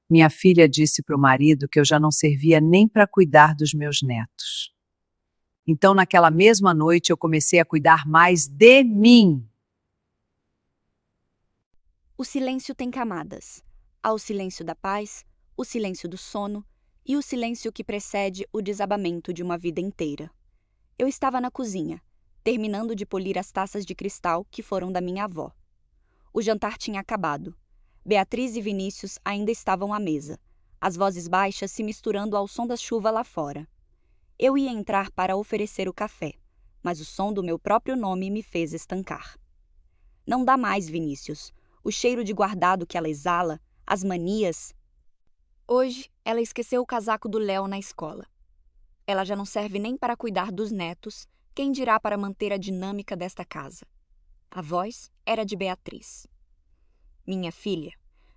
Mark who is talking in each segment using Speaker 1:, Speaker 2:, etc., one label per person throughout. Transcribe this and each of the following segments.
Speaker 1: Minha filha disse para o marido que eu já não servia nem para cuidar dos meus netos. Então, naquela mesma noite, eu comecei a cuidar mais de mim.
Speaker 2: O silêncio tem camadas. Há o silêncio da paz, o silêncio do sono e o silêncio que precede o desabamento de uma vida inteira. Eu estava na cozinha, terminando de polir as taças de cristal que foram da minha avó. O jantar tinha acabado. Beatriz e Vinícius ainda estavam à mesa, as vozes baixas se misturando ao som da chuva lá fora. Eu ia entrar para oferecer o café, mas o som do meu próprio nome me fez estancar. Não dá mais, Vinícius. O cheiro de guardado que ela exala, as manias. Hoje, ela esqueceu o casaco do Léo na escola. Ela já não serve nem para cuidar dos netos, quem dirá para manter a dinâmica desta casa. A voz era de Beatriz. Minha filha.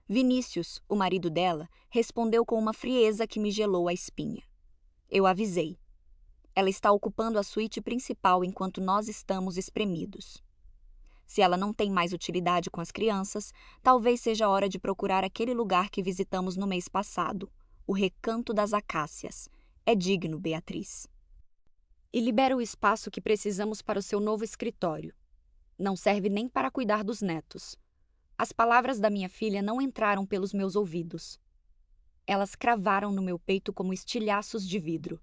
Speaker 2: Vinícius, o marido dela, respondeu com uma frieza que me gelou a espinha. Eu avisei. Ela está ocupando a suíte principal enquanto nós estamos espremidos. Se ela não tem mais utilidade com as crianças, talvez seja hora de procurar aquele lugar que visitamos no mês passado, o Recanto das Acácias. É digno, Beatriz. E libera o espaço que precisamos para o seu novo escritório. Não serve nem para cuidar dos netos. As palavras da minha filha não entraram pelos meus ouvidos. Elas cravaram no meu peito como estilhaços de vidro.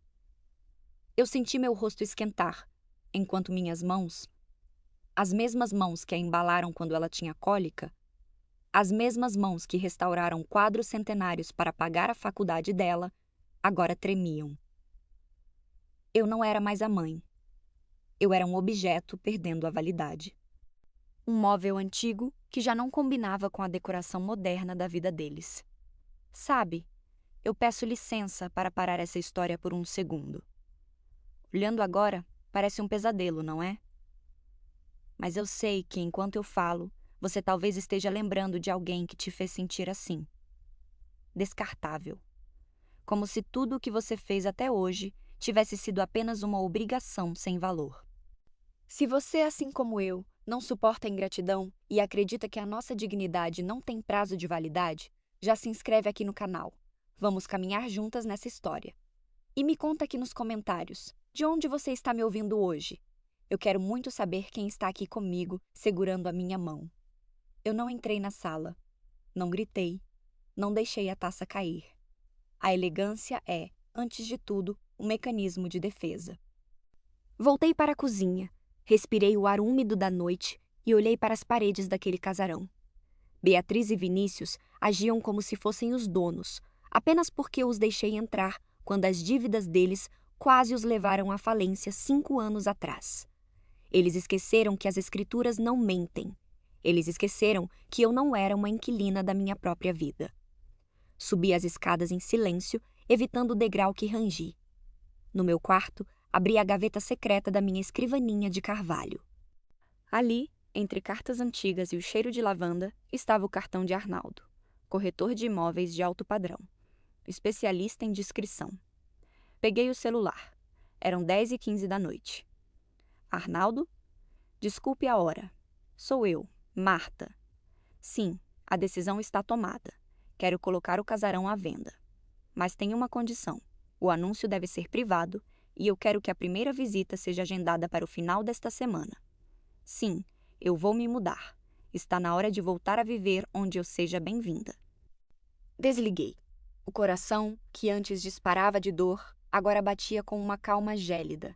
Speaker 2: Eu senti meu rosto esquentar, enquanto minhas mãos, as mesmas mãos que a embalaram quando ela tinha cólica, as mesmas mãos que restauraram quadros centenários para pagar a faculdade dela, agora tremiam. Eu não era mais a mãe. Eu era um objeto perdendo a validade. Um móvel antigo que já não combinava com a decoração moderna da vida deles. Sabe, eu peço licença para parar essa história por um segundo. Olhando agora, parece um pesadelo, não é? Mas eu sei que, enquanto eu falo, você talvez esteja lembrando de alguém que te fez sentir assim. Descartável. Como se tudo o que você fez até hoje tivesse sido apenas uma obrigação sem valor. Se você, assim como eu, não suporta a ingratidão e acredita que a nossa dignidade não tem prazo de validade, já se inscreve aqui no canal. Vamos caminhar juntas nessa história. E me conta aqui nos comentários, de onde você está me ouvindo hoje? Eu quero muito saber quem está aqui comigo, segurando a minha mão. Eu não entrei na sala. Não gritei. Não deixei a taça cair. A elegância é, antes de tudo, um mecanismo de defesa. Voltei para a cozinha. Respirei o ar úmido da noite e olhei para as paredes daquele casarão. Beatriz e Vinícius agiam como se fossem os donos, apenas porque eu os deixei entrar quando as dívidas deles quase os levaram à falência 5 anos atrás. Eles esqueceram que as escrituras não mentem. Eles esqueceram que eu não era uma inquilina da minha própria vida. Subi as escadas em silêncio, evitando o degrau que rangi. No meu quarto, abri a gaveta secreta da minha escrivaninha de carvalho. Ali, entre cartas antigas e o cheiro de lavanda, estava o cartão de Arnaldo, corretor de imóveis de alto padrão, especialista em discrição. Peguei o celular. Eram 10h15 da noite. Arnaldo? Desculpe a hora. Sou eu, Marta. Sim, a decisão está tomada. Quero colocar o casarão à venda. Mas tem uma condição. O anúncio deve ser privado e eu quero que a primeira visita seja agendada para o final desta semana. Sim, eu vou me mudar. Está na hora de voltar a viver onde eu seja bem-vinda. Desliguei. O coração, que antes disparava de dor, agora batia com uma calma gélida.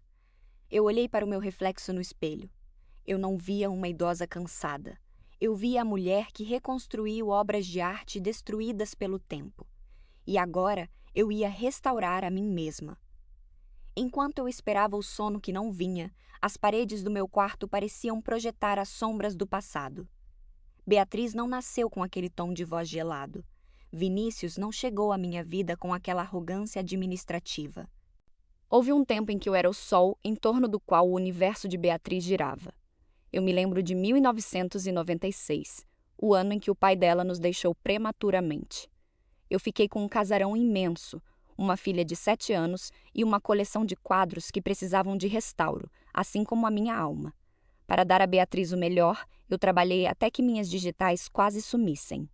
Speaker 2: Eu olhei para o meu reflexo no espelho. Eu não via uma idosa cansada. Eu via a mulher que reconstruiu obras de arte destruídas pelo tempo. E agora eu ia restaurar a mim mesma. Enquanto eu esperava o sono que não vinha, as paredes do meu quarto pareciam projetar as sombras do passado. Beatriz não nasceu com aquele tom de voz gelado. Vinícius não chegou à minha vida com aquela arrogância administrativa. Houve um tempo em que eu era o sol em torno do qual o universo de Beatriz girava. Eu me lembro de 1996, o ano em que o pai dela nos deixou prematuramente. Eu fiquei com um casarão imenso, uma filha de 7 anos e uma coleção de quadros que precisavam de restauro, assim como a minha alma. Para dar a Beatriz o melhor, eu trabalhei até que minhas digitais quase sumissem.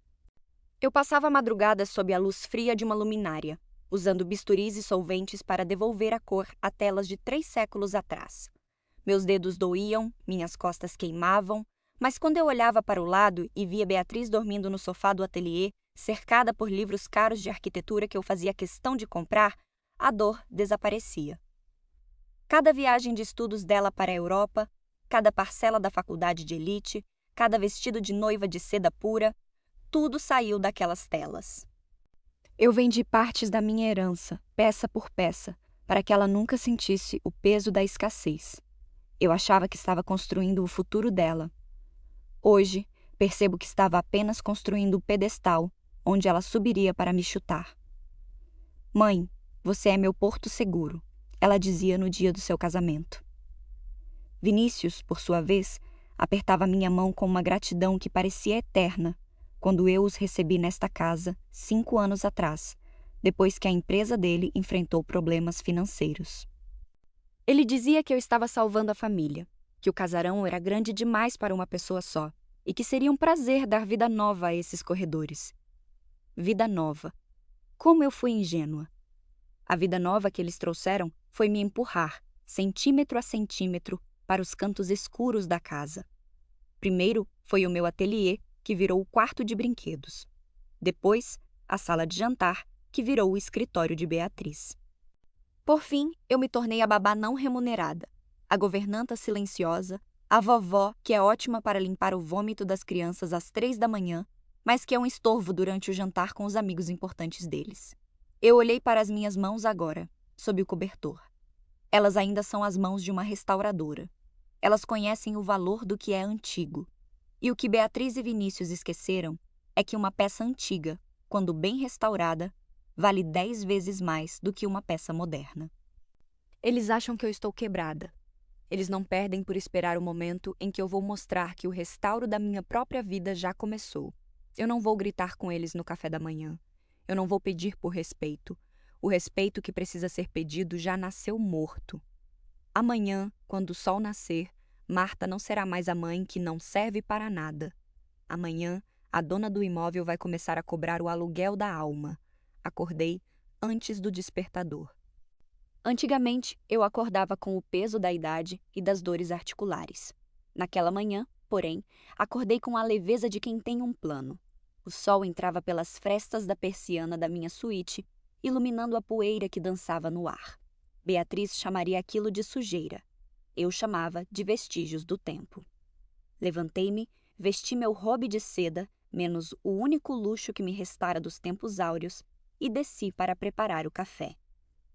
Speaker 2: Eu passava a madrugada sob a luz fria de uma luminária, usando bisturis e solventes para devolver a cor a telas de 3 séculos atrás. Meus dedos doíam, minhas costas queimavam, mas quando eu olhava para o lado e via Beatriz dormindo no sofá do ateliê, cercada por livros caros de arquitetura que eu fazia questão de comprar, a dor desaparecia. Cada viagem de estudos dela para a Europa, cada parcela da faculdade de elite, cada vestido de noiva de seda pura, tudo saiu daquelas telas. Eu vendi partes da minha herança, peça por peça, para que ela nunca sentisse o peso da escassez. Eu achava que estava construindo o futuro dela. Hoje, percebo que estava apenas construindo o pedestal onde ela subiria para me chutar. Mãe, você é meu porto seguro, ela dizia no dia do seu casamento. Vinícius, por sua vez, apertava minha mão com uma gratidão que parecia eterna quando eu os recebi nesta casa 5 anos atrás, depois que a empresa dele enfrentou problemas financeiros. Ele dizia que eu estava salvando a família, que o casarão era grande demais para uma pessoa só e que seria um prazer dar vida nova a esses corredores. Vida nova. Como eu fui ingênua. A vida nova que eles trouxeram foi me empurrar, centímetro a centímetro, para os cantos escuros da casa. Primeiro foi o meu ateliê, que virou o quarto de brinquedos. Depois, a sala de jantar, que virou o escritório de Beatriz. Por fim, eu me tornei a babá não remunerada, a governanta silenciosa, a vovó que é ótima para limpar o vômito das crianças às 3 da manhã, mas que é um estorvo durante o jantar com os amigos importantes deles. Eu olhei para as minhas mãos agora, sob o cobertor. Elas ainda são as mãos de uma restauradora. Elas conhecem o valor do que é antigo. E o que Beatriz e Vinícius esqueceram é que uma peça antiga, quando bem restaurada, vale 10 vezes mais do que uma peça moderna. Eles acham que eu estou quebrada. Eles não perdem por esperar o momento em que eu vou mostrar que o restauro da minha própria vida já começou. Eu não vou gritar com eles no café da manhã. Eu não vou pedir por respeito. O respeito que precisa ser pedido já nasceu morto. Amanhã, quando o sol nascer, Marta não será mais a mãe que não serve para nada. Amanhã, a dona do imóvel vai começar a cobrar o aluguel da alma. Acordei antes do despertador. Antigamente, eu acordava com o peso da idade e das dores articulares. Naquela manhã, porém, acordei com a leveza de quem tem um plano. O sol entrava pelas frestas da persiana da minha suíte, iluminando a poeira que dançava no ar. Beatriz chamaria aquilo de sujeira. Eu chamava de vestígios do tempo. Levantei-me, vesti meu robe de seda, menos o único luxo que me restara dos tempos áureos, e desci para preparar o café.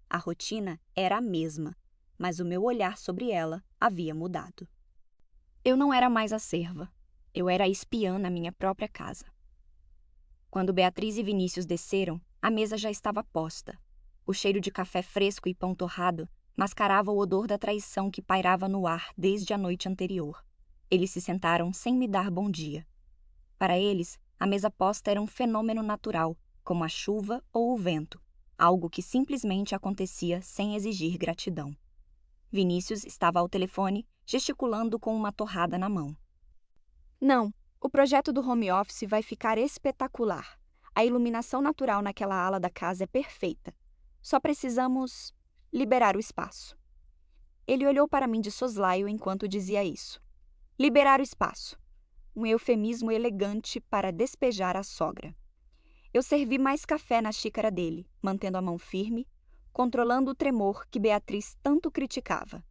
Speaker 2: A rotina era a mesma, mas o meu olhar sobre ela havia mudado. Eu não era mais a serva. Eu era a espiã na minha própria casa. Quando Beatriz e Vinícius desceram, a mesa já estava posta. O cheiro de café fresco e pão torrado mascarava o odor da traição que pairava no ar desde a noite anterior. Eles se sentaram sem me dar bom dia. Para eles, a mesa posta era um fenômeno natural, como a chuva ou o vento, algo que simplesmente acontecia sem exigir gratidão. Vinícius estava ao telefone, gesticulando com uma torrada na mão. Não, o projeto do home office vai ficar espetacular. A iluminação natural naquela ala da casa é perfeita. Só precisamos liberar o espaço. Ele olhou para mim de soslaio enquanto dizia isso. Liberar o espaço. Um eufemismo elegante para despejar a sogra. Eu servi mais café na xícara dele, mantendo a mão firme, controlando o tremor que Beatriz tanto criticava.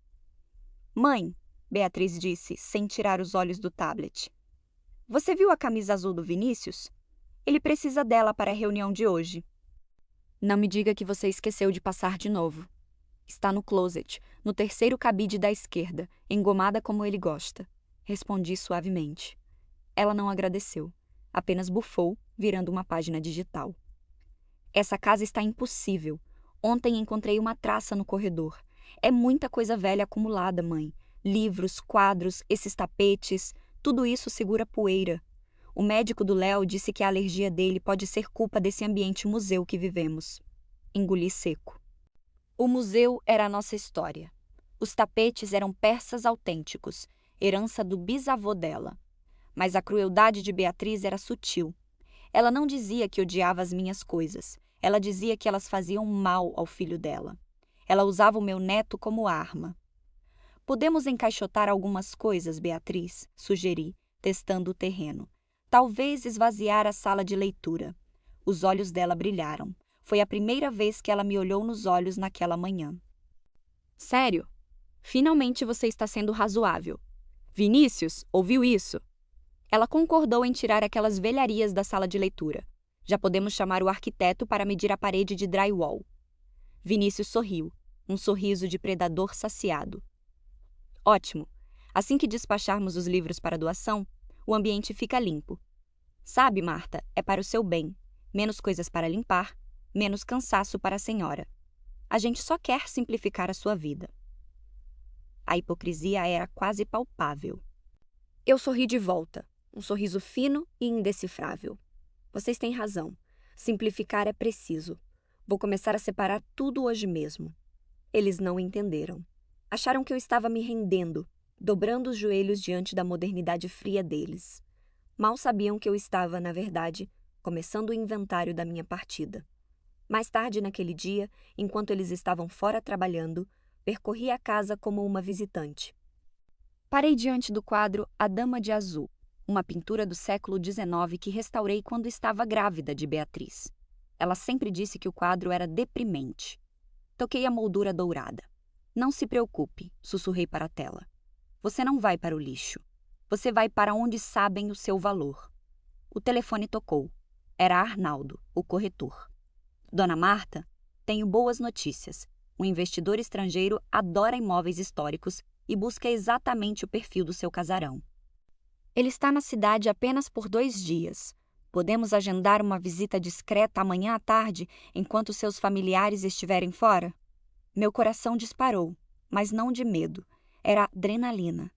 Speaker 2: Mãe, Beatriz disse, sem tirar os olhos do tablet. Você viu a camisa azul do Vinícius? Ele precisa dela para a reunião de hoje. Não me diga que você esqueceu de passar de novo. Está no closet, no terceiro cabide da esquerda, engomada como ele gosta. Respondi suavemente. Ela não agradeceu, apenas bufou, virando uma página digital. Essa casa está impossível. Ontem encontrei uma traça no corredor. É muita coisa velha acumulada, mãe. Livros, quadros, esses tapetes, tudo isso segura poeira. O médico do Léo disse que a alergia dele pode ser culpa desse ambiente museu que vivemos. Engoli seco. O museu era a nossa história. Os tapetes eram persas autênticos, herança do bisavô dela. Mas a crueldade de Beatriz era sutil. Ela não dizia que odiava as minhas coisas. Ela dizia que elas faziam mal ao filho dela. Ela usava o meu neto como arma. Podemos encaixotar algumas coisas, Beatriz, sugeri, testando o terreno. Talvez esvaziar a sala de leitura. Os olhos dela brilharam. Foi a primeira vez que ela me olhou nos olhos naquela manhã. Sério? Finalmente você está sendo razoável. Vinícius, ouviu isso? Ela concordou em tirar aquelas velharias da sala de leitura. Já podemos chamar o arquiteto para medir a parede de drywall. Vinícius sorriu, um sorriso de predador saciado. Ótimo. Assim que despacharmos os livros para doação, o ambiente fica limpo. Sabe, Marta, é para o seu bem. Menos coisas para limpar, menos cansaço para a senhora. A gente só quer simplificar a sua vida. A hipocrisia era quase palpável. Eu sorri de volta, um sorriso fino e indecifrável. Vocês têm razão. Simplificar é preciso. Vou começar a separar tudo hoje mesmo. Eles não entenderam. Acharam que eu estava me rendendo, dobrando os joelhos diante da modernidade fria deles. Mal sabiam que eu estava, na verdade, começando o inventário da minha partida. Mais tarde naquele dia, enquanto eles estavam fora trabalhando, percorri a casa como uma visitante. Parei diante do quadro A Dama de Azul, uma pintura do século XIX que restaurei quando estava grávida de Beatriz. Ela sempre disse que o quadro era deprimente. Toquei a moldura dourada. Não se preocupe, sussurrei para a tela. Você não vai para o lixo. Você vai para onde sabem o seu valor. O telefone tocou. Era Arnaldo, o corretor. Dona Marta, tenho boas notícias. Um investidor estrangeiro adora imóveis históricos e busca exatamente o perfil do seu casarão. Ele está na cidade apenas por 2 dias. Podemos agendar uma visita discreta amanhã à tarde, enquanto seus familiares estiverem fora? Meu coração disparou, mas não de medo. Era adrenalina.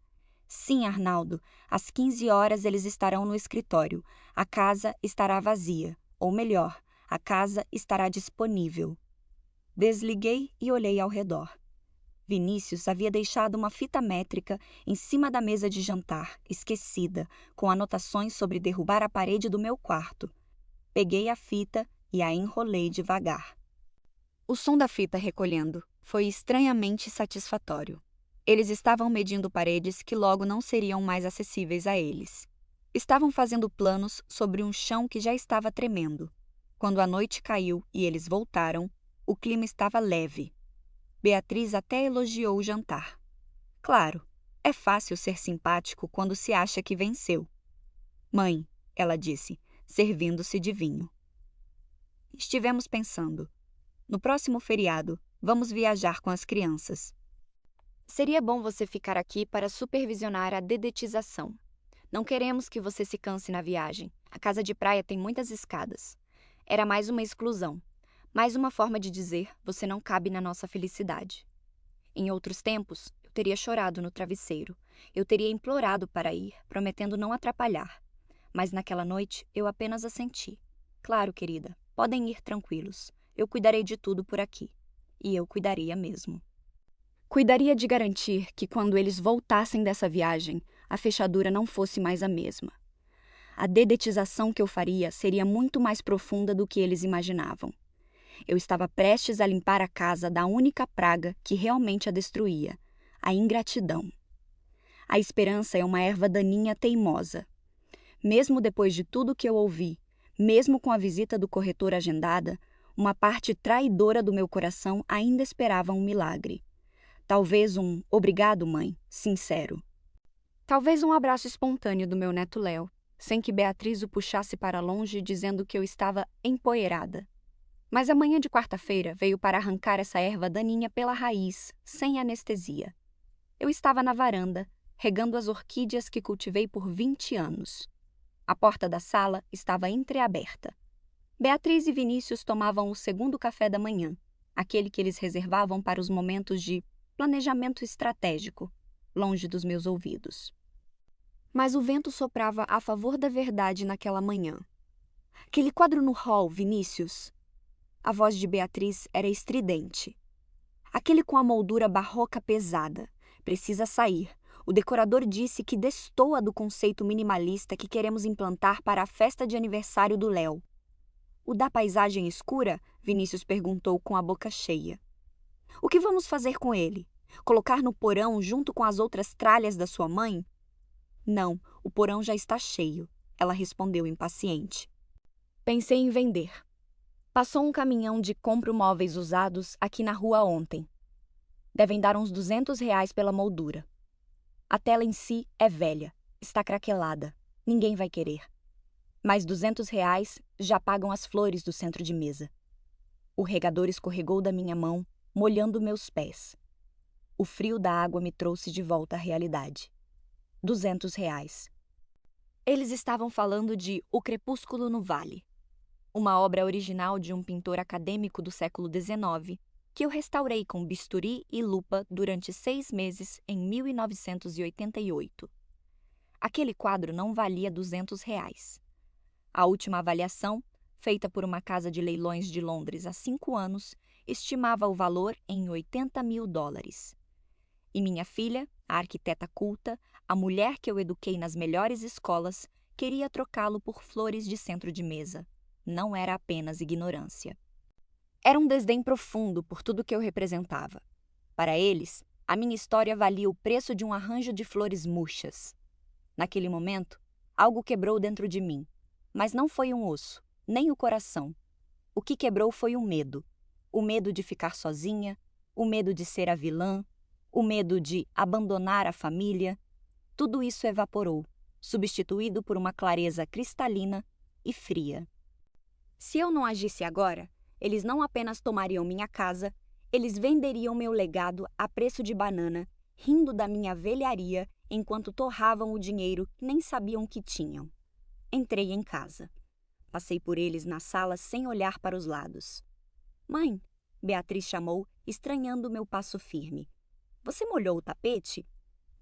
Speaker 2: Sim, Arnaldo, às 15 horas eles estarão no escritório. A casa estará vazia, ou melhor, a casa estará disponível. Desliguei e olhei ao redor. Vinícius havia deixado uma fita métrica em cima da mesa de jantar, esquecida, com anotações sobre derrubar a parede do meu quarto. Peguei a fita e a enrolei devagar. O som da fita recolhendo foi estranhamente satisfatório. Eles estavam medindo paredes que logo não seriam mais acessíveis a eles. Estavam fazendo planos sobre um chão que já estava tremendo. Quando a noite caiu e eles voltaram, o clima estava leve. Beatriz até elogiou o jantar. Claro, é fácil ser simpático quando se acha que venceu. Mãe, ela disse, servindo-se de vinho. Estivemos pensando. No próximo feriado, vamos viajar com as crianças. Seria bom você ficar aqui para supervisionar a dedetização. Não queremos que você se canse na viagem. A casa de praia tem muitas escadas. Era mais uma exclusão. Mais uma forma de dizer, você não cabe na nossa felicidade. Em outros tempos, eu teria chorado no travesseiro. Eu teria implorado para ir, prometendo não atrapalhar. Mas naquela noite, eu apenas assenti. Claro, querida, podem ir tranquilos. Eu cuidarei de tudo por aqui. E eu cuidaria mesmo. Cuidaria de garantir que quando eles voltassem dessa viagem, a fechadura não fosse mais a mesma. A dedetização que eu faria seria muito mais profunda do que eles imaginavam. Eu estava prestes a limpar a casa da única praga que realmente a destruía, a ingratidão. A esperança é uma erva daninha teimosa. Mesmo depois de tudo que eu ouvi, mesmo com a visita do corretor agendada, uma parte traidora do meu coração ainda esperava um milagre. Talvez um obrigado, mãe, sincero. Talvez um abraço espontâneo do meu neto Léo, sem que Beatriz o puxasse para longe dizendo que eu estava empoeirada. Mas a manhã de quarta-feira veio para arrancar essa erva daninha pela raiz, sem anestesia. Eu estava na varanda, regando as orquídeas que cultivei por 20 anos. A porta da sala estava entreaberta. Beatriz e Vinícius tomavam o segundo café da manhã, aquele que eles reservavam para os momentos de planejamento estratégico, longe dos meus ouvidos. Mas o vento soprava a favor da verdade naquela manhã. Aquele quadro no hall, Vinícius. A voz de Beatriz era estridente. Aquele com a moldura barroca pesada. Precisa sair. O decorador disse que destoa do conceito minimalista que queremos implantar para a festa de aniversário do Léo. O da paisagem escura? Vinícius perguntou com a boca cheia. O que vamos fazer com ele? Colocar no porão junto com as outras tralhas da sua mãe? Não, o porão já está cheio, ela respondeu impaciente. Pensei em vender. Passou um caminhão de compro móveis usados aqui na rua ontem. Devem dar uns R$ 200 pela moldura. A tela em si é velha, está craquelada, ninguém vai querer. Mas R$ 200 já pagam as flores do centro de mesa. O regador escorregou da minha mão, molhando meus pés. O frio da água me trouxe de volta à realidade. R$ 200. Eles estavam falando de O Crepúsculo no Vale, uma obra original de um pintor acadêmico do século XIX, que eu restaurei com bisturi e lupa durante 6 meses em 1988. Aquele quadro não valia R$ 200. A última avaliação, feita por uma casa de leilões de Londres há 5 anos, estimava o valor em US$ 80.000. E minha filha, a arquiteta culta, a mulher que eu eduquei nas melhores escolas, queria trocá-lo por flores de centro de mesa. Não era apenas ignorância. Era um desdém profundo por tudo que eu representava. Para eles, a minha história valia o preço de um arranjo de flores murchas. Naquele momento, algo quebrou dentro de mim. Mas não foi um osso, nem o coração. O que quebrou foi o medo. O medo de ficar sozinha, o medo de ser a vilã, o medo de abandonar a família. Tudo isso evaporou, substituído por uma clareza cristalina e fria. Se eu não agisse agora, eles não apenas tomariam minha casa, eles venderiam meu legado a preço de banana, rindo da minha velharia enquanto torravam o dinheiro que nem sabiam que tinham. Entrei em casa. Passei por eles na sala sem olhar para os lados. Mãe, Beatriz chamou, estranhando meu passo firme. Você molhou o tapete?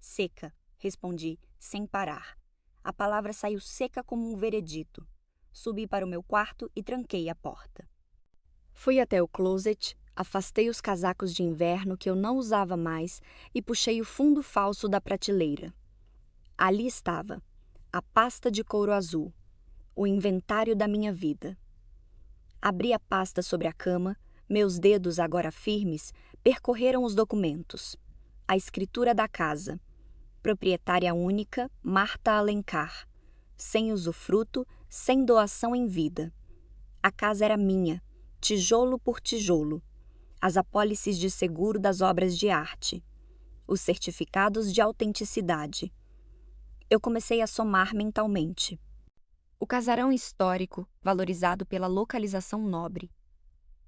Speaker 2: Seca, respondi, sem parar. A palavra saiu seca como um veredito. Subi para o meu quarto e tranquei a porta. Fui até o closet, afastei os casacos de inverno que eu não usava mais e puxei o fundo falso da prateleira. Ali estava, a pasta de couro azul, o inventário da minha vida. Abri a pasta sobre a cama, meus dedos agora firmes percorreram os documentos. A escritura da casa. Proprietária única, Marta Alencar. Sem usufruto, sem doação em vida. A casa era minha, tijolo por tijolo. As apólices de seguro das obras de arte. Os certificados de autenticidade. Eu comecei a somar mentalmente. O casarão histórico, valorizado pela localização nobre.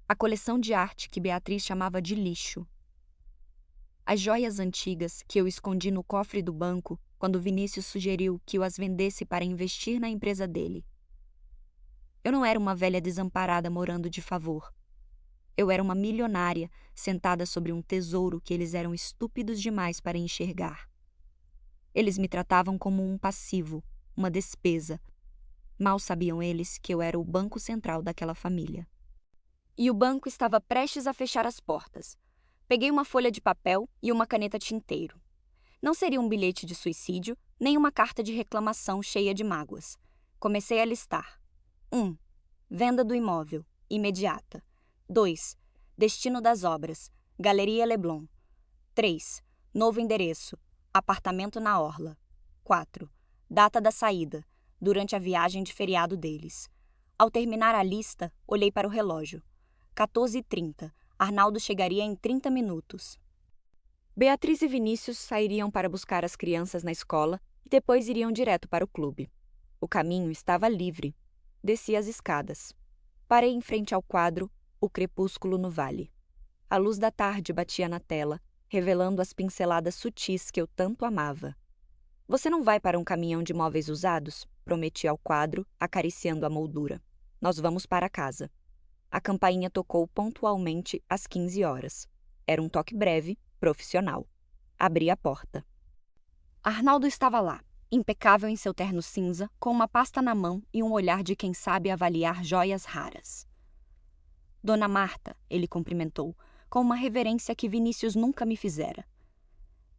Speaker 2: A coleção de arte que Beatriz chamava de lixo. As joias antigas que eu escondi no cofre do banco quando Vinícius sugeriu que eu as vendesse para investir na empresa dele. Eu não era uma velha desamparada morando de favor. Eu era uma milionária sentada sobre um tesouro que eles eram estúpidos demais para enxergar. Eles me tratavam como um passivo, uma despesa. Mal sabiam eles que eu era o banco central daquela família. E o banco estava prestes a fechar as portas. Peguei uma folha de papel e uma caneta tinteiro. Não seria um bilhete de suicídio, nem uma carta de reclamação cheia de mágoas. Comecei a listar. 1. Venda do imóvel, imediata. 2. Destino das obras, Galeria Leblon. 3. Novo endereço, apartamento na Orla. 4. Data da saída, durante a viagem de feriado deles. Ao terminar a lista, olhei para o relógio. 14h30. Arnaldo chegaria em 30 minutos. Beatriz e Vinícius sairiam para buscar as crianças na escola e depois iriam direto para o clube. O caminho estava livre. Desci as escadas. Parei em frente ao quadro O Crepúsculo no Vale. A luz da tarde batia na tela, revelando as pinceladas sutis que eu tanto amava. Você não vai para um caminhão de móveis usados? Prometi ao quadro, acariciando a moldura. Nós vamos para casa. A campainha tocou pontualmente às 15 horas. Era um toque breve, profissional. Abri a porta. Arnaldo estava lá, impecável em seu terno cinza, com uma pasta na mão e um olhar de quem sabe avaliar joias raras. Dona Marta, ele cumprimentou, com uma reverência que Vinícius nunca me fizera.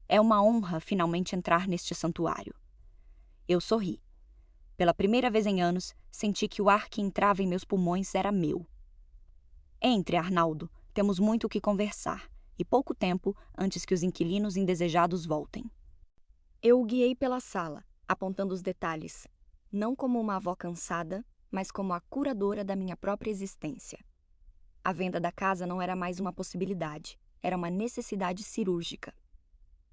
Speaker 2: É uma honra finalmente entrar neste santuário. Eu sorri. Pela primeira vez em anos, senti que o ar que entrava em meus pulmões era meu. Entre, Arnaldo. Temos muito o que conversar, e pouco tempo antes que os inquilinos indesejados voltem. Eu o guiei pela sala, apontando os detalhes, não como uma avó cansada, mas como a curadora da minha própria existência. A venda da casa não era mais uma possibilidade, era uma necessidade cirúrgica.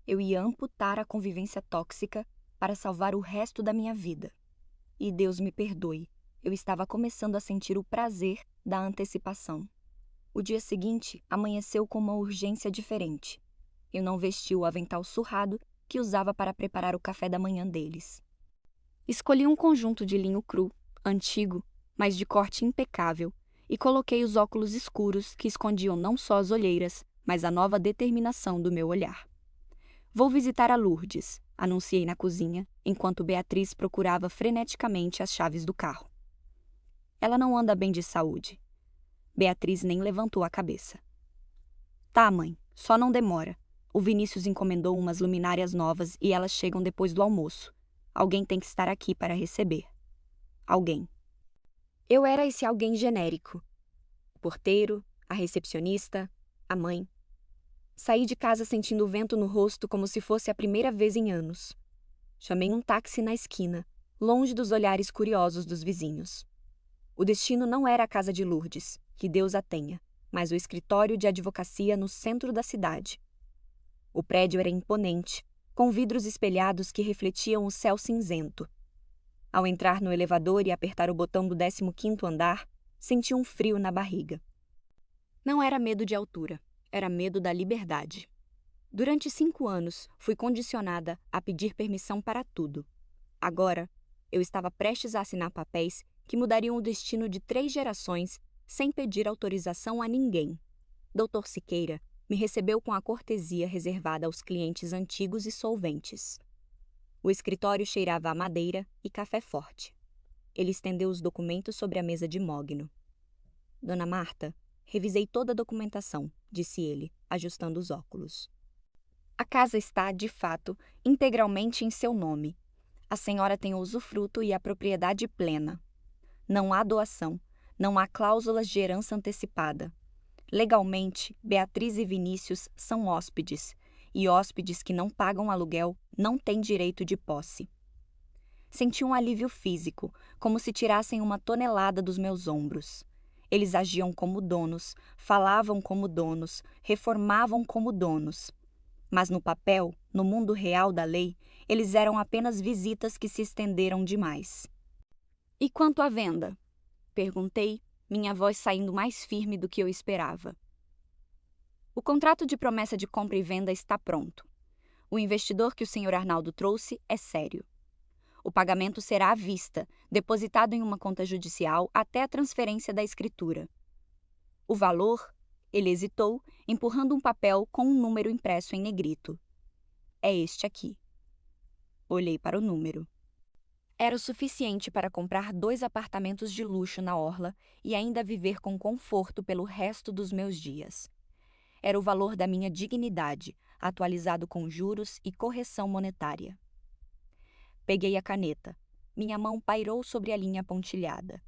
Speaker 2: Eu ia amputar a convivência tóxica para salvar o resto da minha vida. E Deus me perdoe, eu estava começando a sentir o prazer da antecipação. O dia seguinte amanheceu com uma urgência diferente. Eu não vesti o avental surrado que usava para preparar o café da manhã deles. Escolhi um conjunto de linho cru, antigo, mas de corte impecável, e coloquei os óculos escuros que escondiam não só as olheiras, mas a nova determinação do meu olhar. Vou visitar a Lourdes, anunciei na cozinha, enquanto Beatriz procurava freneticamente as chaves do carro. Ela não anda bem de saúde. Beatriz nem levantou a cabeça. Tá, mãe, só não demora. O Vinícius encomendou umas luminárias novas e elas chegam depois do almoço. Alguém tem que estar aqui para receber. Alguém. Eu era esse alguém genérico. O porteiro, a recepcionista, a mãe. Saí de casa sentindo o vento no rosto como se fosse a primeira vez em anos. Chamei um táxi na esquina, longe dos olhares curiosos dos vizinhos. O destino não era a casa de Lourdes, que Deus a tenha, mas o escritório de advocacia no centro da cidade. O prédio era imponente, com vidros espelhados que refletiam o céu cinzento. Ao entrar no elevador e apertar o botão do 15º andar, senti um frio na barriga. Não era medo de altura, era medo da liberdade. Durante 5 anos, fui condicionada a pedir permissão para tudo. Agora, eu estava prestes a assinar papéis que mudariam o destino de 3 gerações sem pedir autorização a ninguém. Dr. Siqueira me recebeu com a cortesia reservada aos clientes antigos e solventes. O escritório cheirava a madeira e café forte. Ele estendeu os documentos sobre a mesa de mogno. Dona Marta, revisei toda a documentação, disse ele, ajustando os óculos. A casa está, de fato, integralmente em seu nome. A senhora tem o usufruto e a propriedade plena. Não há doação, não há cláusulas de herança antecipada. Legalmente, Beatriz e Vinícius são hóspedes, e hóspedes que não pagam aluguel não têm direito de posse. Senti um alívio físico, como se tirassem uma tonelada dos meus ombros. Eles agiam como donos, falavam como donos, reformavam como donos. Mas no papel, no mundo real da lei, eles eram apenas visitas que se estenderam demais. E quanto à venda? Perguntei, minha voz saindo mais firme do que eu esperava. O contrato de promessa de compra e venda está pronto. O investidor que o Sr. Arnaldo trouxe é sério. O pagamento será à vista, depositado em uma conta judicial até a transferência da escritura. O valor, ele hesitou, empurrando um papel com um número impresso em negrito. É este aqui. Olhei para o número. Era o suficiente para comprar 2 apartamentos de luxo na orla e ainda viver com conforto pelo resto dos meus dias. Era o valor da minha dignidade, atualizado com juros e correção monetária. Peguei a caneta. Minha mão pairou sobre a linha pontilhada.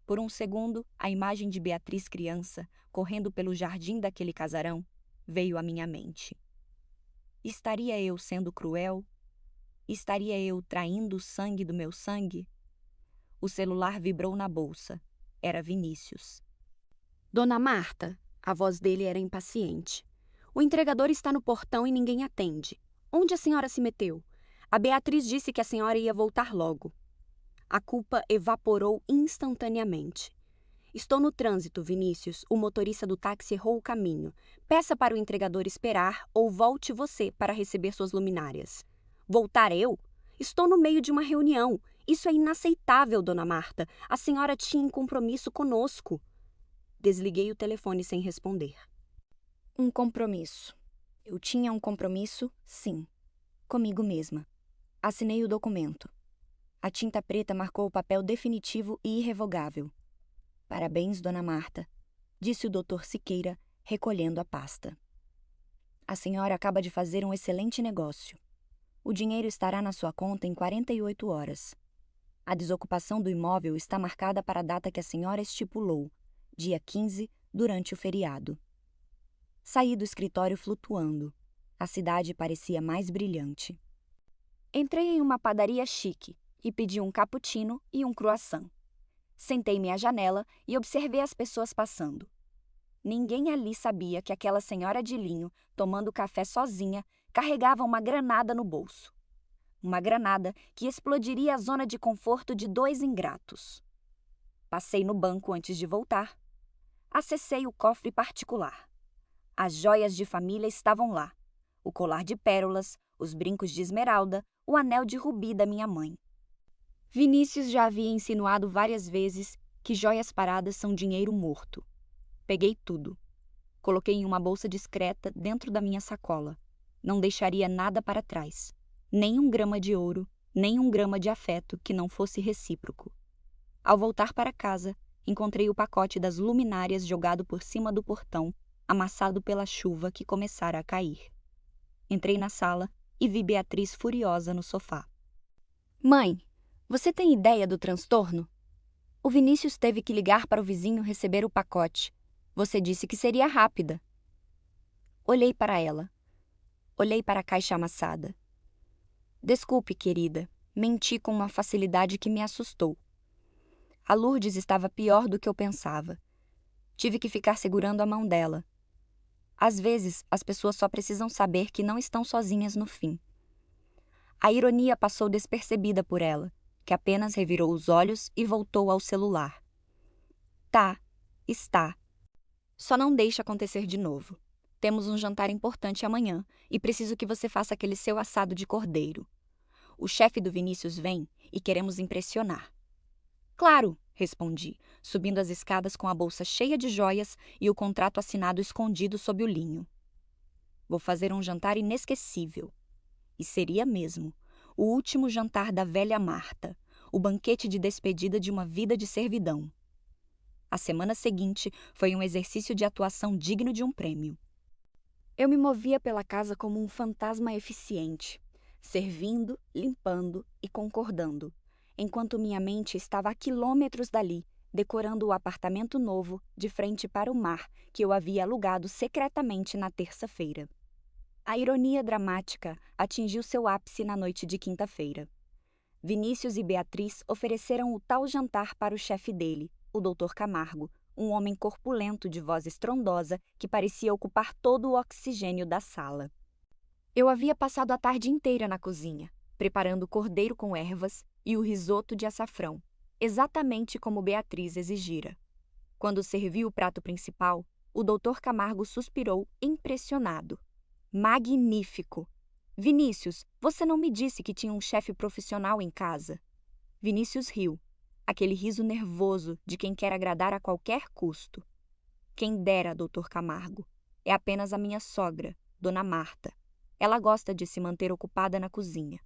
Speaker 2: Por um segundo, a imagem de Beatriz criança, correndo pelo jardim daquele casarão, veio à minha mente. Estaria eu sendo cruel? Estaria eu traindo o sangue do meu sangue? O celular vibrou na bolsa. Era Vinícius. Dona Marta, a voz dele era impaciente. O entregador está no portão e ninguém atende. Onde a senhora se meteu? A Beatriz disse que a senhora ia voltar logo. A culpa evaporou instantaneamente. Estou no trânsito, Vinícius. O motorista do táxi errou o caminho. Peça para o entregador esperar ou volte você para receber suas luminárias. Voltar eu? Estou no meio de uma reunião. Isso é inaceitável, Dona Marta. A senhora tinha um compromisso conosco. Desliguei o telefone sem responder. Um compromisso. Eu tinha um compromisso, sim. Comigo mesma. Assinei o documento. A tinta preta marcou o papel definitivo e irrevogável. Parabéns, Dona Marta, disse o Dr. Siqueira, recolhendo a pasta. A senhora acaba de fazer um excelente negócio. O dinheiro estará na sua conta em 48 horas. A desocupação do imóvel está marcada para a data que a senhora estipulou, dia 15, durante o feriado. Saí do escritório flutuando. A cidade parecia mais brilhante. Entrei em uma padaria chique e pedi um cappuccino e um croissant. Sentei-me à janela e observei as pessoas passando. Ninguém ali sabia que aquela senhora de linho, tomando café sozinha, carregava uma granada no bolso. Uma granada que explodiria a zona de conforto de 2 ingratos. Passei no banco antes de voltar. Acessei o cofre particular. As joias de família estavam lá. O colar de pérolas, os brincos de esmeralda, o anel de rubi da minha mãe. Vinícius já havia insinuado várias vezes que joias paradas são dinheiro morto. Peguei tudo. Coloquei em uma bolsa discreta dentro da minha sacola. Não deixaria nada para trás. Nem 1 grama de ouro, nem 1 grama de afeto que não fosse recíproco. Ao voltar para casa, encontrei o pacote das luminárias jogado por cima do portão, amassado pela chuva que começara a cair. Entrei na sala e vi Beatriz furiosa no sofá. Mãe, você tem ideia do transtorno? O Vinícius teve que ligar para o vizinho receber o pacote. Você disse que seria rápida. Olhei para ela. Olhei para a caixa amassada. Desculpe, querida, menti com uma facilidade que me assustou. A Lourdes estava pior do que eu pensava. Tive que ficar segurando a mão dela. Às vezes, as pessoas só precisam saber que não estão sozinhas no fim. A ironia passou despercebida por ela, que apenas revirou os olhos e voltou ao celular. Tá, está. Só não deixe acontecer de novo. Temos um jantar importante amanhã e preciso que você faça aquele seu assado de cordeiro. O chefe do Vinícius vem e queremos impressionar. Claro, respondi, subindo as escadas com a bolsa cheia de joias e o contrato assinado escondido sob o linho. Vou fazer um jantar inesquecível. E seria mesmo. O último jantar da velha Marta. O banquete de despedida de uma vida de servidão. A semana seguinte foi um exercício de atuação digno de um prêmio. Eu me movia pela casa como um fantasma eficiente, servindo, limpando e concordando, enquanto minha mente estava a quilômetros dali, decorando o apartamento novo de frente para o mar que eu havia alugado secretamente na terça-feira. A ironia dramática atingiu seu ápice na noite de quinta-feira. Vinícius e Beatriz ofereceram o tal jantar para o chefe dele, o Dr. Camargo, um homem corpulento de voz estrondosa que parecia ocupar todo o oxigênio da sala. Eu havia passado a tarde inteira na cozinha, preparando o cordeiro com ervas e o risoto de açafrão, exatamente como Beatriz exigira. Quando servi o prato principal, o Dr. Camargo suspirou, impressionado. Magnífico! Vinícius, você não me disse que tinha um chefe profissional em casa? Vinícius riu. Aquele riso nervoso de quem quer agradar a qualquer custo. Quem dera, Dr. Camargo. É apenas a minha sogra, Dona Marta. Ela gosta de se manter ocupada na cozinha.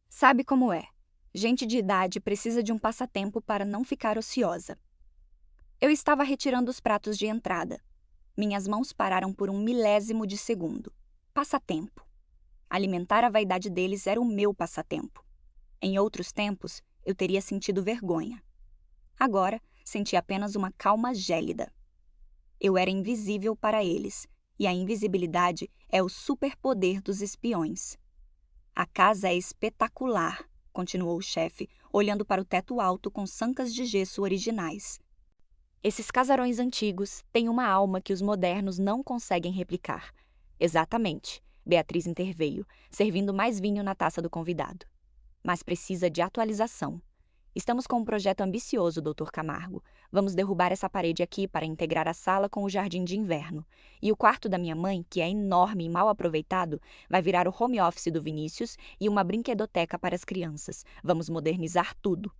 Speaker 2: Sabe como é? Gente de idade precisa de um passatempo para não ficar ociosa. Eu estava retirando os pratos de entrada. Minhas mãos pararam por 1 milésimo de segundo. Passatempo. Alimentar a vaidade deles era o meu passatempo. Em outros tempos, eu teria sentido vergonha. Agora, senti apenas uma calma gélida. Eu era invisível para eles, e a invisibilidade é o superpoder dos espiões. A casa é espetacular, continuou o chefe, olhando para o teto alto com sancas de gesso originais. Esses casarões antigos têm uma alma que os modernos não conseguem replicar. Exatamente, Beatriz interveio, servindo mais vinho na taça do convidado. Mas precisa de atualização. Estamos com um projeto ambicioso, Dr. Camargo. Vamos derrubar essa parede aqui para integrar a sala com o jardim de inverno. E o quarto da minha mãe, que é enorme e mal aproveitado, vai virar o home office do Vinícius e uma brinquedoteca para as crianças. Vamos modernizar tudo.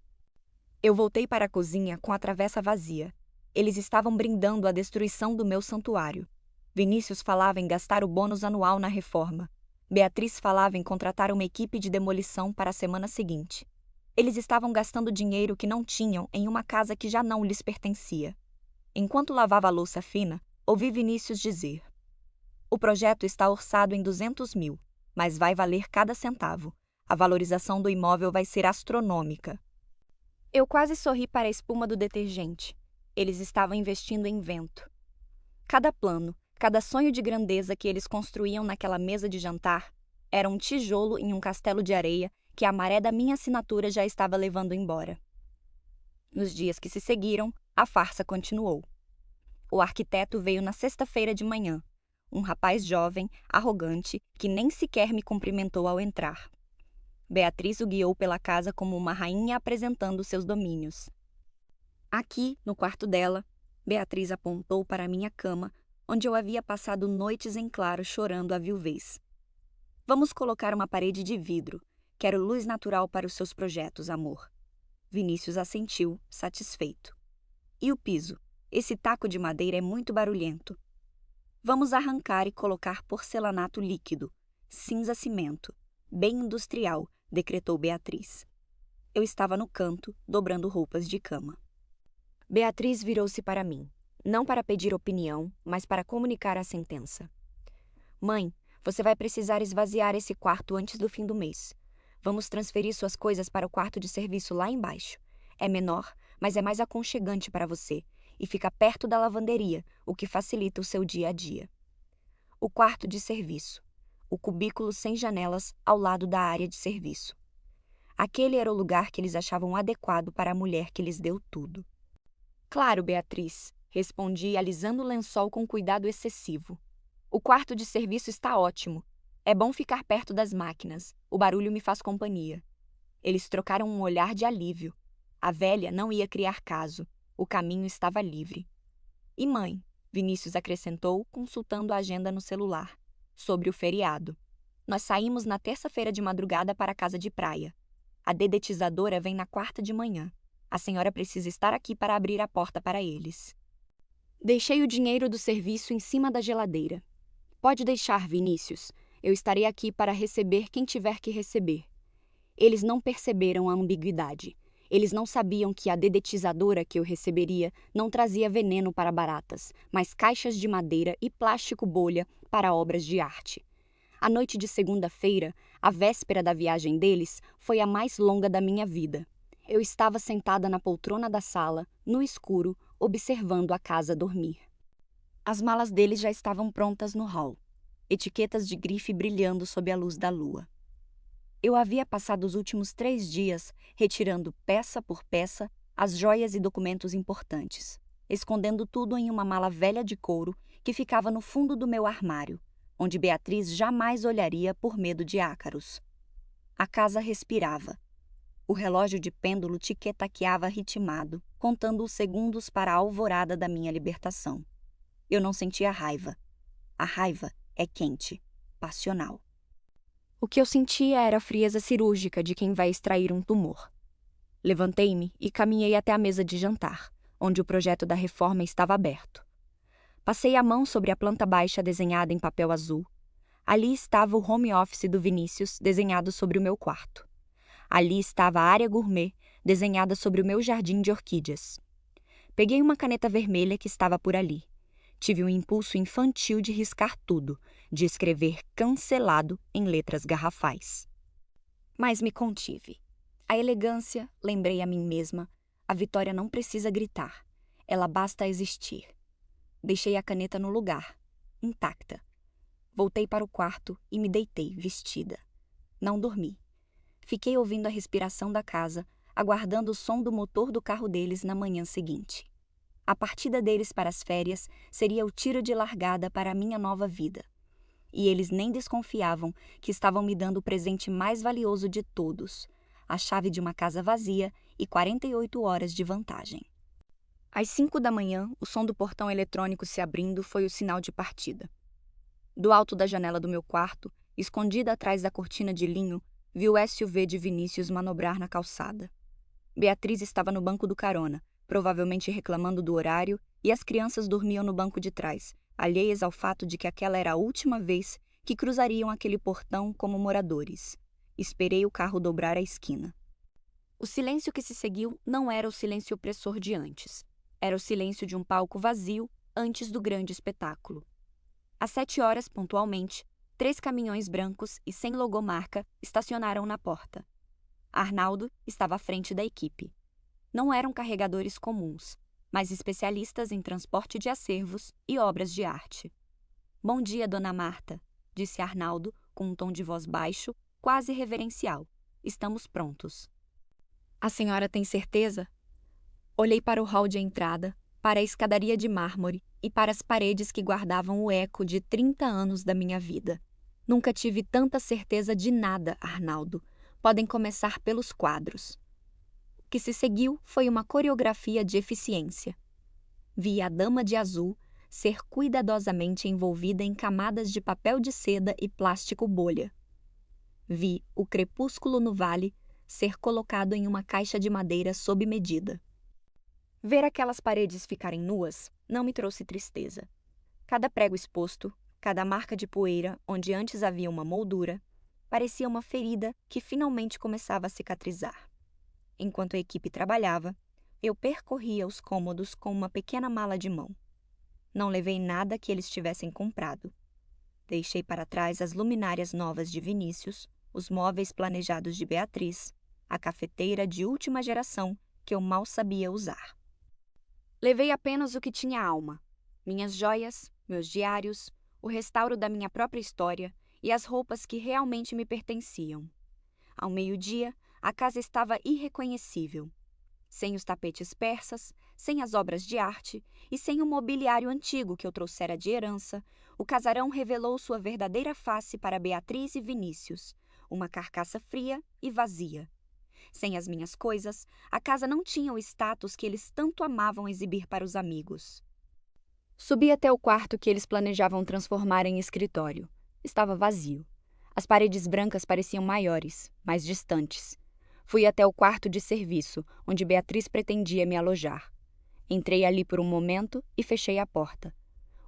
Speaker 2: Eu voltei para a cozinha com a travessa vazia. Eles estavam brindando a destruição do meu santuário. Vinícius falava em gastar o bônus anual na reforma. Beatriz falava em contratar uma equipe de demolição para a semana seguinte. Eles estavam gastando dinheiro que não tinham em uma casa que já não lhes pertencia. Enquanto lavava a louça fina, ouvi Vinícius dizer: O projeto está orçado em 200 mil, mas vai valer cada centavo. A valorização do imóvel vai ser astronômica. Eu quase sorri para a espuma do detergente. Eles estavam investindo em vento. Cada plano, cada sonho de grandeza que eles construíam naquela mesa de jantar era um tijolo em um castelo de areia que a maré da minha assinatura já estava levando embora. Nos dias que se seguiram, a farsa continuou. O arquiteto veio na sexta-feira de manhã, um rapaz jovem, arrogante, que nem sequer me cumprimentou ao entrar. Beatriz o guiou pela casa como uma rainha apresentando seus domínios. Aqui, no quarto dela, Beatriz apontou para a minha cama, onde eu havia passado noites em claro chorando a viuvez. Vamos colocar uma parede de vidro. Quero luz natural para os seus projetos, amor. Vinícius assentiu, satisfeito. E o piso? Esse taco de madeira é muito barulhento. Vamos arrancar e colocar porcelanato líquido, cinza-cimento, bem industrial, decretou Beatriz. Eu estava no canto, dobrando roupas de cama. Beatriz virou-se para mim, não para pedir opinião, mas para comunicar a sentença. Mãe, você vai precisar esvaziar esse quarto antes do fim do mês. Vamos transferir suas coisas para o quarto de serviço lá embaixo. É menor, mas é mais aconchegante para você e fica perto da lavanderia, o que facilita o seu dia a dia. O quarto de serviço. O cubículo sem janelas ao lado da área de serviço. Aquele era o lugar que eles achavam adequado para a mulher que lhes deu tudo. Claro, Beatriz, respondi, alisando o lençol com cuidado excessivo. O quarto de serviço está ótimo. É bom ficar perto das máquinas. O barulho me faz companhia. Eles trocaram um olhar de alívio. A velha não ia criar caso. O caminho estava livre. E mãe? Vinícius acrescentou, consultando a agenda no celular. Sobre o feriado. Nós saímos na terça-feira de madrugada para a casa de praia. A dedetizadora vem na quarta de manhã. A senhora precisa estar aqui para abrir a porta para eles. Deixei o dinheiro do serviço em cima da geladeira. Pode deixar, Vinícius. Eu estarei aqui para receber quem tiver que receber. Eles não perceberam a ambiguidade. Eles não sabiam que a dedetizadora que eu receberia não trazia veneno para baratas, mas caixas de madeira e plástico bolha para obras de arte. A noite de segunda-feira, a véspera da viagem deles, foi a mais longa da minha vida. Eu estava sentada na poltrona da sala, no escuro, observando a casa dormir. As malas deles já estavam prontas no hall, etiquetas de grife brilhando sob a luz da lua. Eu havia passado os últimos 3 dias retirando peça por peça as joias e documentos importantes, escondendo tudo em uma mala velha de couro que ficava no fundo do meu armário, onde Beatriz jamais olharia por medo de ácaros. A casa respirava. O relógio de pêndulo tiquetaqueava ritmado, contando os segundos para a alvorada da minha libertação. Eu não sentia raiva. A raiva é quente, passional. O que eu sentia era a frieza cirúrgica de quem vai extrair um tumor. Levantei-me e caminhei até a mesa de jantar, onde o projeto da reforma estava aberto. Passei a mão sobre a planta baixa desenhada em papel azul. Ali estava o home office do Vinícius, desenhado sobre o meu quarto. Ali estava a área gourmet, desenhada sobre o meu jardim de orquídeas. Peguei uma caneta vermelha que estava por ali. Tive um impulso infantil de riscar tudo, de escrever cancelado em letras garrafais. Mas me contive. A elegância, lembrei a mim mesma, a vitória não precisa gritar, ela basta existir. Deixei a caneta no lugar, intacta. Voltei para o quarto e me deitei, vestida. Não dormi. Fiquei ouvindo a respiração da casa, aguardando o som do motor do carro deles na manhã seguinte. A partida deles para as férias seria o tiro de largada para a minha nova vida. E eles nem desconfiavam que estavam me dando o presente mais valioso de todos, a chave de uma casa vazia e 48 horas de vantagem. Às 5 da manhã, o som do portão eletrônico se abrindo foi o sinal de partida. Do alto da janela do meu quarto, escondida atrás da cortina de linho, vi o SUV de Vinícius manobrar na calçada. Beatriz estava no banco do carona, provavelmente reclamando do horário, e as crianças dormiam no banco de trás, alheias ao fato de que aquela era a última vez que cruzariam aquele portão como moradores. Esperei o carro dobrar a esquina. O silêncio que se seguiu não era o silêncio opressor de antes. Era o silêncio de um palco vazio antes do grande espetáculo. Às 7 horas, pontualmente, 3 caminhões brancos e sem logomarca estacionaram na porta. Arnaldo estava à frente da equipe. Não eram carregadores comuns, mas especialistas em transporte de acervos e obras de arte. "Bom dia, Dona Marta", disse Arnaldo com um tom de voz baixo, quase reverencial. "Estamos prontos." "A senhora tem certeza?" Olhei para o hall de entrada, para a escadaria de mármore e para as paredes que guardavam o eco de 30 anos da minha vida. "Nunca tive tanta certeza de nada, Arnaldo. Podem começar pelos quadros." O que se seguiu foi uma coreografia de eficiência. Vi a dama de azul ser cuidadosamente envolvida em camadas de papel de seda e plástico bolha. Vi o crepúsculo no vale ser colocado em uma caixa de madeira sob medida. Ver aquelas paredes ficarem nuas não me trouxe tristeza. Cada prego exposto, cada marca de poeira onde antes havia uma moldura, parecia uma ferida que finalmente começava a cicatrizar. Enquanto a equipe trabalhava, eu percorria os cômodos com uma pequena mala de mão. Não levei nada que eles tivessem comprado. Deixei para trás as luminárias novas de Vinícius, os móveis planejados de Beatriz, a cafeteira de última geração que eu mal sabia usar. Levei apenas o que tinha alma: minhas joias, meus diários, o restauro da minha própria história e as roupas que realmente me pertenciam. Ao meio-dia, a casa estava irreconhecível. Sem os tapetes persas, sem as obras de arte e sem o mobiliário antigo que eu trouxera de herança, o casarão revelou sua verdadeira face para Beatriz e Vinícius, uma carcaça fria e vazia. Sem as minhas coisas, a casa não tinha o status que eles tanto amavam exibir para os amigos. Subi até o quarto que eles planejavam transformar em escritório. Estava vazio. As paredes brancas pareciam maiores, mais distantes. Fui até o quarto de serviço, onde Beatriz pretendia me alojar. Entrei ali por um momento e fechei a porta.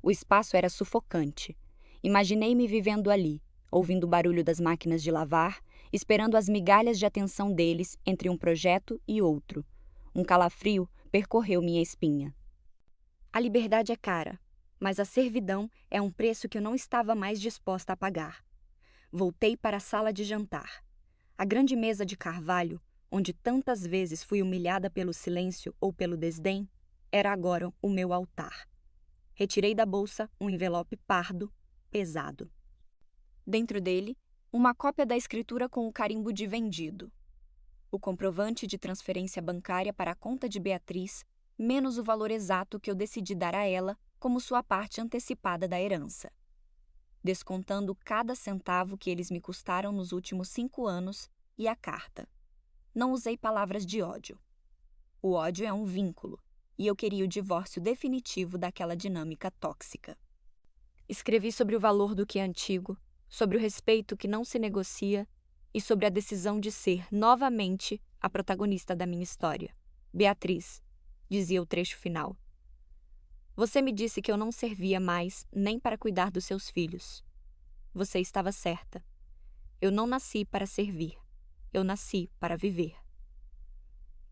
Speaker 2: O espaço era sufocante. Imaginei-me vivendo ali, ouvindo o barulho das máquinas de lavar, esperando as migalhas de atenção deles entre um projeto e outro. Um calafrio percorreu minha espinha. A liberdade é cara, mas a servidão é um preço que eu não estava mais disposta a pagar. Voltei para a sala de jantar. A grande mesa de carvalho, onde tantas vezes fui humilhada pelo silêncio ou pelo desdém, era agora o meu altar. Retirei da bolsa um envelope pardo, pesado. Dentro dele, uma cópia da escritura com o carimbo de vendido. O comprovante de transferência bancária para a conta de Beatriz, menos o valor exato que eu decidi dar a ela como sua parte antecipada da herança. Descontando cada centavo que eles me custaram nos últimos 5 anos, e a carta. Não usei palavras de ódio. O ódio é um vínculo, e eu queria o divórcio definitivo daquela dinâmica tóxica. Escrevi sobre o valor do que é antigo, sobre o respeito que não se negocia e sobre a decisão de ser, novamente, a protagonista da minha história. "Beatriz", dizia o trecho final. "Você me disse que eu não servia mais nem para cuidar dos seus filhos. Você estava certa. Eu não nasci para servir. Eu nasci para viver."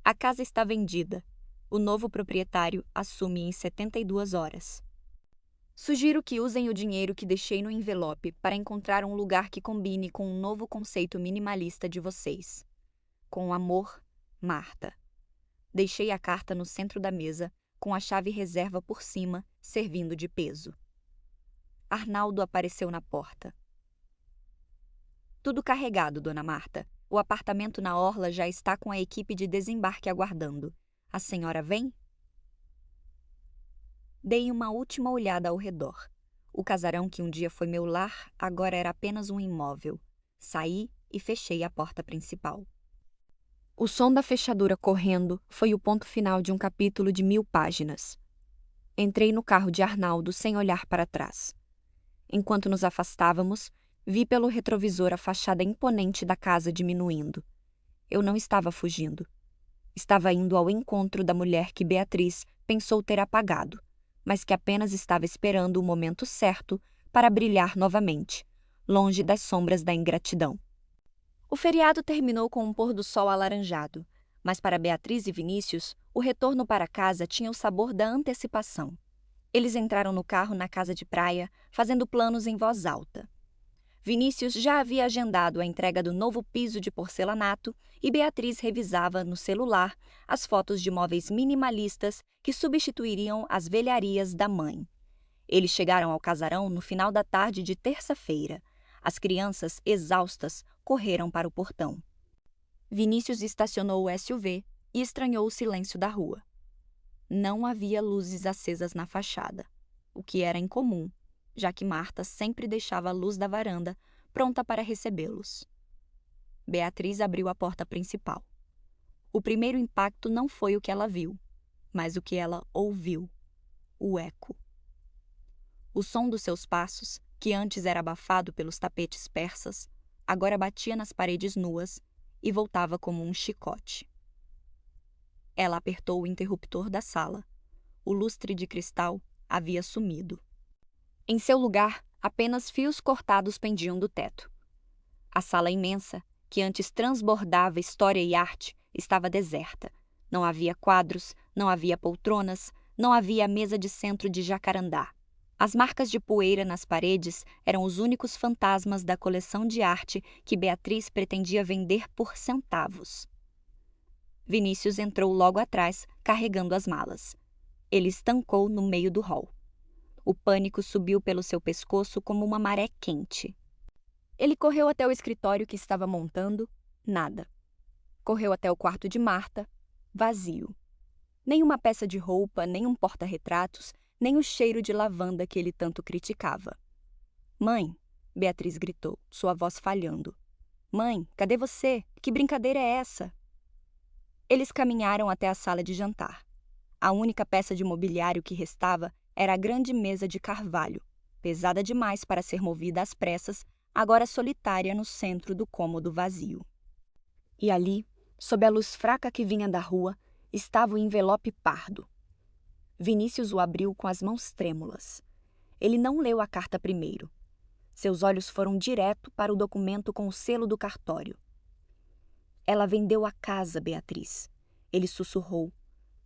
Speaker 2: A casa está vendida. O novo proprietário assume em 72 horas. Sugiro que usem o dinheiro que deixei no envelope para encontrar um lugar que combine com o novo conceito minimalista de vocês. Com amor, Marta. Deixei a carta no centro da mesa, com a chave reserva por cima, servindo de peso. Arnaldo apareceu na porta. "Tudo carregado, Dona Marta. O apartamento na orla já está com a equipe de desembarque aguardando. A senhora vem?" Dei uma última olhada ao redor. O casarão que um dia foi meu lar agora era apenas um imóvel. Saí e fechei a porta principal. O som da fechadura correndo foi o ponto final de um capítulo de 1000 páginas. Entrei no carro de Arnaldo sem olhar para trás. Enquanto nos afastávamos, vi pelo retrovisor a fachada imponente da casa diminuindo. Eu não estava fugindo. Estava indo ao encontro da mulher que Beatriz pensou ter apagado, mas que apenas estava esperando o momento certo para brilhar novamente, longe das sombras da ingratidão. O feriado terminou com um pôr do sol alaranjado, mas para Beatriz e Vinícius, o retorno para casa tinha o sabor da antecipação. Eles entraram no carro na casa de praia, fazendo planos em voz alta. Vinícius já havia agendado a entrega do novo piso de porcelanato e Beatriz revisava no celular as fotos de móveis minimalistas que substituiriam as velharias da mãe. Eles chegaram ao casarão no final da tarde de terça-feira. As crianças, exaustas, correram para o portão. Vinícius estacionou o SUV e estranhou o silêncio da rua. Não havia luzes acesas na fachada, o que era incomum, já que Marta sempre deixava a luz da varanda pronta para recebê-los. Beatriz abriu a porta principal. O primeiro impacto não foi o que ela viu, mas o que ela ouviu: o eco. O som dos seus passos, que antes era abafado pelos tapetes persas, agora batia nas paredes nuas e voltava como um chicote. Ela apertou o interruptor da sala. O lustre de cristal havia sumido. Em seu lugar, apenas fios cortados pendiam do teto. A sala imensa, que antes transbordava história e arte, estava deserta. Não havia quadros, não havia poltronas, não havia mesa de centro de jacarandá. As marcas de poeira nas paredes eram os únicos fantasmas da coleção de arte que Beatriz pretendia vender por centavos. Vinícius entrou logo atrás, carregando as malas. Ele estancou no meio do hall. O pânico subiu pelo seu pescoço como uma maré quente. Ele correu até o escritório que estava montando, nada. Correu até o quarto de Marta, vazio. Nem uma peça de roupa, nem um porta-retratos, nem o cheiro de lavanda que ele tanto criticava. "Mãe", Beatriz gritou, sua voz falhando. "Mãe, cadê você? Que brincadeira é essa?" Eles caminharam até a sala de jantar. A única peça de mobiliário que restava era a grande mesa de carvalho, pesada demais para ser movida às pressas, agora solitária no centro do cômodo vazio. E ali, sob a luz fraca que vinha da rua, estava o envelope pardo. Vinícius o abriu com as mãos trêmulas. Ele não leu a carta primeiro. Seus olhos foram direto para o documento com o selo do cartório. "Ela vendeu a casa, Beatriz", ele sussurrou,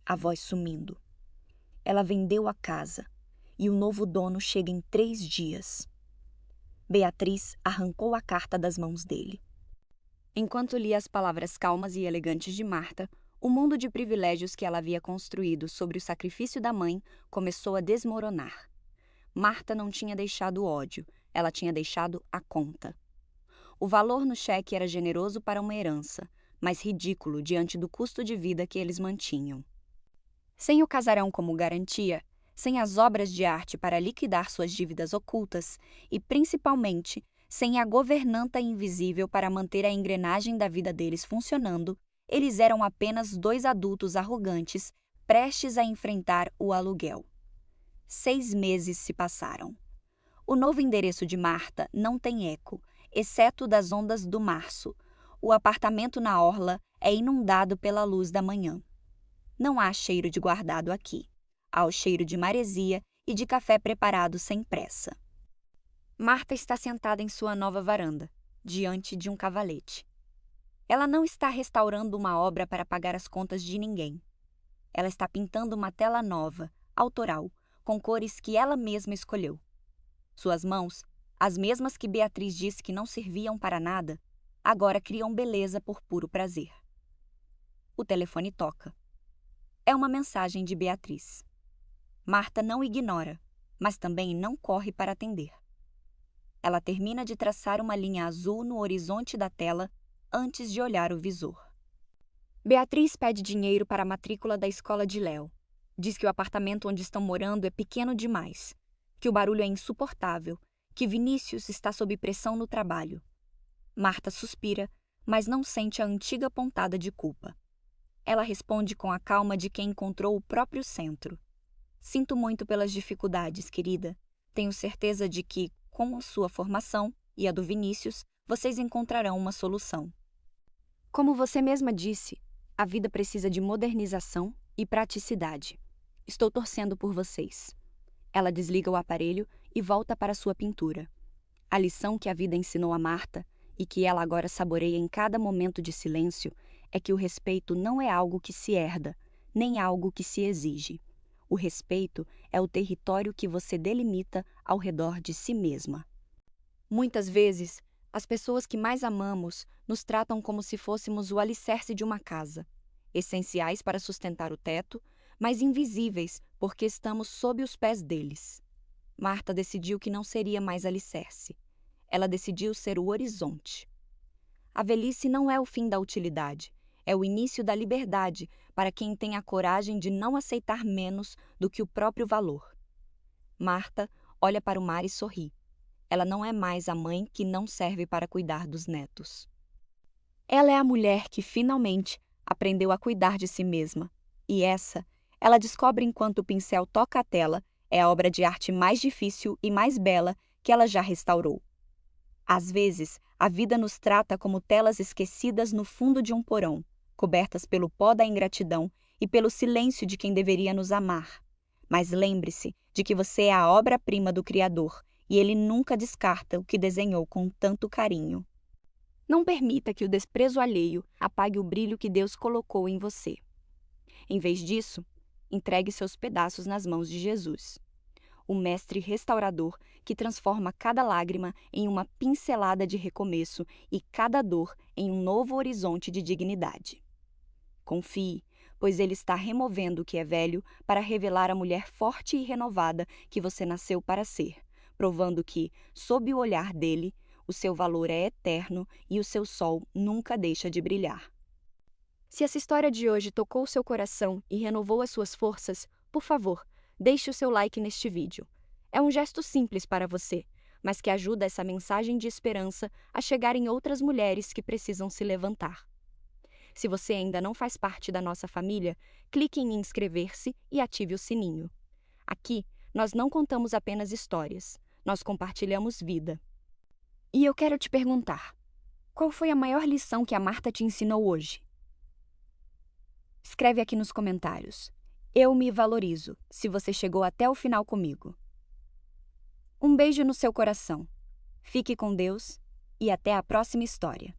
Speaker 2: a voz sumindo. "Ela vendeu a casa, e o novo dono chega em 3 dias." Beatriz arrancou a carta das mãos dele. Enquanto lia as palavras calmas e elegantes de Marta, o mundo de privilégios que ela havia construído sobre o sacrifício da mãe começou a desmoronar. Marta não tinha deixado o ódio, ela tinha deixado a conta. O valor no cheque era generoso para uma herança, mas ridículo diante do custo de vida que eles mantinham. Sem o casarão como garantia, sem as obras de arte para liquidar suas dívidas ocultas e, principalmente, sem a governanta invisível para manter a engrenagem da vida deles funcionando, eles eram apenas 2 adultos arrogantes prestes a enfrentar o aluguel. 6 meses se passaram. O novo endereço de Marta não tem eco, exceto das ondas do março. O apartamento na orla é inundado pela luz da manhã. Não há cheiro de guardado aqui. Há o cheiro de maresia e de café preparado sem pressa. Marta está sentada em sua nova varanda, diante de um cavalete. Ela não está restaurando uma obra para pagar as contas de ninguém. Ela está pintando uma tela nova, autoral, com cores que ela mesma escolheu. Suas mãos, as mesmas que Beatriz disse que não serviam para nada, agora criam beleza por puro prazer. O telefone toca. É uma mensagem de Beatriz. Marta não ignora, mas também não corre para atender. Ela termina de traçar uma linha azul no horizonte da tela antes de olhar o visor. Beatriz pede dinheiro para a matrícula da escola de Léo. Diz que o apartamento onde estão morando é pequeno demais, que o barulho é insuportável, que Vinícius está sob pressão no trabalho. Marta suspira, mas não sente a antiga pontada de culpa. Ela responde com a calma de quem encontrou o próprio centro. "Sinto muito pelas dificuldades, querida. Tenho certeza de que, com a sua formação e a do Vinícius, vocês encontrarão uma solução. Como você mesma disse, a vida precisa de modernização e praticidade. Estou torcendo por vocês." Ela desliga o aparelho e volta para sua pintura. A lição que a vida ensinou a Marta, e que ela agora saboreia em cada momento de silêncio, é que o respeito não é algo que se herda, nem algo que se exige. O respeito é o território que você delimita ao redor de si mesma. Muitas vezes, as pessoas que mais amamos nos tratam como se fôssemos o alicerce de uma casa, essenciais para sustentar o teto, mas invisíveis porque estamos sob os pés deles. Marta decidiu que não seria mais alicerce. Ela decidiu ser o horizonte. A velhice não é o fim da utilidade, é o início da liberdade para quem tem a coragem de não aceitar menos do que o próprio valor. Marta olha para o mar e sorri. Ela não é mais a mãe que não serve para cuidar dos netos. Ela é a mulher que finalmente aprendeu a cuidar de si mesma. E ela descobre enquanto o pincel toca a tela, é a obra de arte mais difícil e mais bela que ela já restaurou. Às vezes, a vida nos trata como telas esquecidas no fundo de um porão, cobertas pelo pó da ingratidão e pelo silêncio de quem deveria nos amar. Mas lembre-se de que você é a obra-prima do Criador e ele nunca descarta o que desenhou com tanto carinho. Não permita que o desprezo alheio apague o brilho que Deus colocou em você. Em vez disso, entregue seus pedaços nas mãos de Jesus, o mestre restaurador que transforma cada lágrima em uma pincelada de recomeço e cada dor em um novo horizonte de dignidade. Confie, pois ele está removendo o que é velho para revelar a mulher forte e renovada que você nasceu para ser, provando que, sob o olhar dele, o seu valor é eterno e o seu sol nunca deixa de brilhar. Se essa história de hoje tocou seu coração e renovou as suas forças, por favor, deixe o seu like neste vídeo. É um gesto simples para você, mas que ajuda essa mensagem de esperança a chegar em outras mulheres que precisam se levantar. Se você ainda não faz parte da nossa família, clique em inscrever-se e ative o sininho. Aqui, nós não contamos apenas histórias, nós compartilhamos vida. E eu quero te perguntar, qual foi a maior lição que a Marta te ensinou hoje? Escreve aqui nos comentários. Eu me valorizo, se você chegou até o final comigo. Um beijo no seu coração. Fique com Deus e até a próxima história.